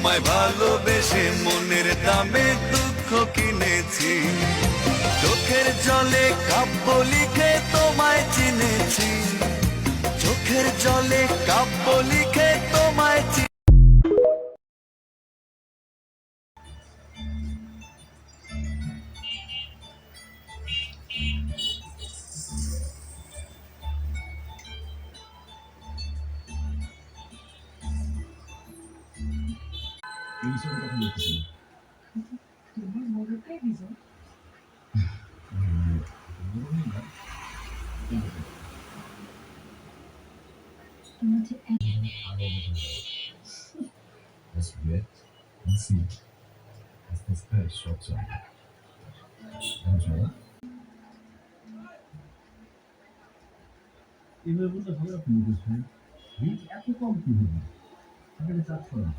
তোমায় ভালোবেসে মনের দামে দুঃখ কিনেছি, চোখের জলে কাব্য লিখে তোমায় চিনেছি, চোখের জলে কাব্য লিখে তোমায় এই বিষয়ে কথা বলতেছি। তোমার মরদটাই বিজন। তোমার যে Let's wait and see. Was das Feld short sein. Enjoy. এবার বলতে ভালো আপনি বুঝবেন রিচ এত কম কি হবে সেখানে চাপ করেন